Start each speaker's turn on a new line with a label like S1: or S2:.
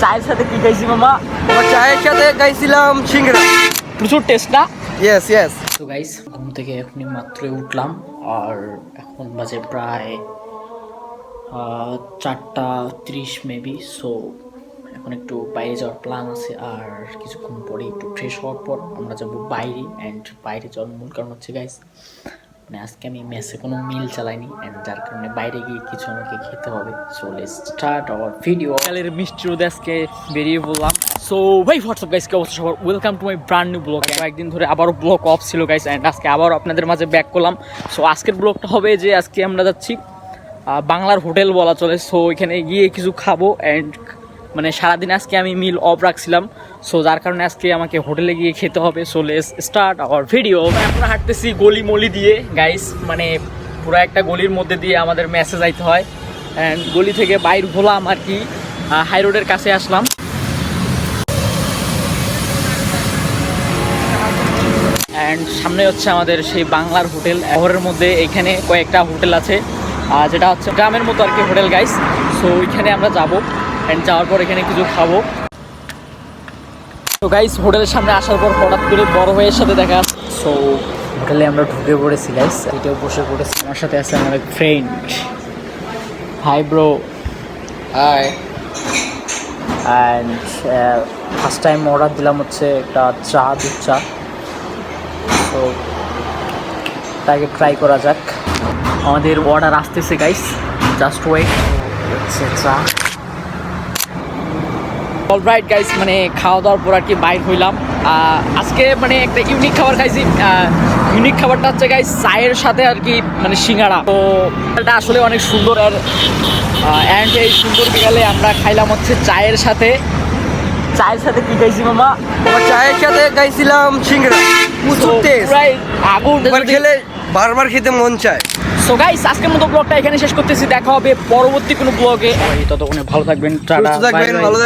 S1: চায়ের সাথে কি খাইছি মামা?
S2: আমার চায়ের সাথে খাইছিলাম সিঙ্গারা।
S1: প্রচুর টেস্ট না?
S2: ইয়েস।
S1: তো গাইস, ঘুম থেকে এখনই মাত্রই উঠলাম আর এখন বাজে প্রায় 4:30 মেবি। সো এখন একটু বাইরে যাওয়ার প্ল্যান আছে আর কিছুক্ষণ পরে একটু ফ্রেশ হওয়ার পর আমরা যাব বাইরে। অ্যান্ড বাইরে যাওয়ার মূল কারণ হচ্ছে গাইস, মানে আজকে আমি মেসে কোনো মিল চালাইনি অ্যান্ড যার কারণে বাইরে গিয়ে কিছু আমাকে খেতে হবে। So let's start our video. কালের মিষ্টি রোদে আজকে বেরিয়ে বললাম। সো ভাই হোয়াটসঅ্যাপ গাইস, কি অবস্থা সবার? Welcome to my brand new blog. কয়েকদিন ধরে আবারও ব্লগ অফ ছিল গাইস অ্যান্ড আজকে আবারও আপনাদের মাঝে ব্যাক করলাম। সো আজকের ব্লগটা হবে যে আজকে আমরা যাচ্ছি বাংলার হোটেল বলা চলে। সো এখানে গিয়ে কিছু খাবো অ্যান্ড মানে সারাদিন আজকে আমি মিল অফ রাখছিলাম। সো যার কারণে আজকে আমাকে হোটেলে গিয়ে খেতে হবে। So let's start our video. আমরা হাঁটতেছি গলি মলি দিয়ে গাইস, মানে পুরো একটা গলির মধ্যে দিয়ে আমাদের মেসে যাইতে হয় অ্যান্ড গলি থেকে বাইর হলাম আর কি, হাই রোডের কাছে আসলাম। অ্যান্ড সামনে হচ্ছে আমাদের সেই বাংলার হোটেল। শহরের মধ্যে এখানে কয়েকটা হোটেল আছে, যেটা হচ্ছে গ্রামের মতো আর কি হোটেল গাইস। সো ওইখানে আমরা যাবো অ্যান্ড যাওয়ার পর এখানে কিছু খাবো। তো গাইস, হোটেলের সামনে আসার পর হঠাৎ করে বড় ভাইয়ের সাথে দেখা। সো হোটেলে আমরা ঢুকে পড়েছি গাইস, এটাও বসে পড়েছি। আমার সাথে আছে আমার এক friend. Hi bro.
S2: Hi.
S1: And first time order দিলাম হচ্ছে একটা চা, দুধ চা। তো তাকে ট্রাই করা যাক। আমাদের অর্ডার আসতেছে গাইস, জাস্ট ওয়েট। হচ্ছে চা। অলরাইট গাইস, মানে খাওয়া দাওয়ার পর আর কি বাইর হইলাম। আজকে মানে একটা ইউনিক খাবার খাইছি। ইউনিক খাবারটা হচ্ছে গাইস চায়ের সাথে আর কি, মানে সিঙ্গাড়া। তো এটা আসলে অনেক সুন্দর। আর অ্যান্ড এই সুন্দর বিকালে আমরা খাইলাম হচ্ছে চায়ের সাথে কি খাইছি মামা?
S2: আমার চায়ের সাথে খাইছিলাম সিঙ্গারা। প্রচুর টেস্ট,
S1: আগুন
S2: খেলে বারবার খেতে মন চায়।
S1: সো গাইস, আজকের মতো ব্লগটা এখানে শেষ করতেছি। দেখা হবে পরবর্তী কোনো ব্লগে। ততক্ষণে ভালো থাকবেন, টাটা,
S2: সুস্থ থাকবেন,
S1: বাই বাই।
S2: ভালো থাকবেন।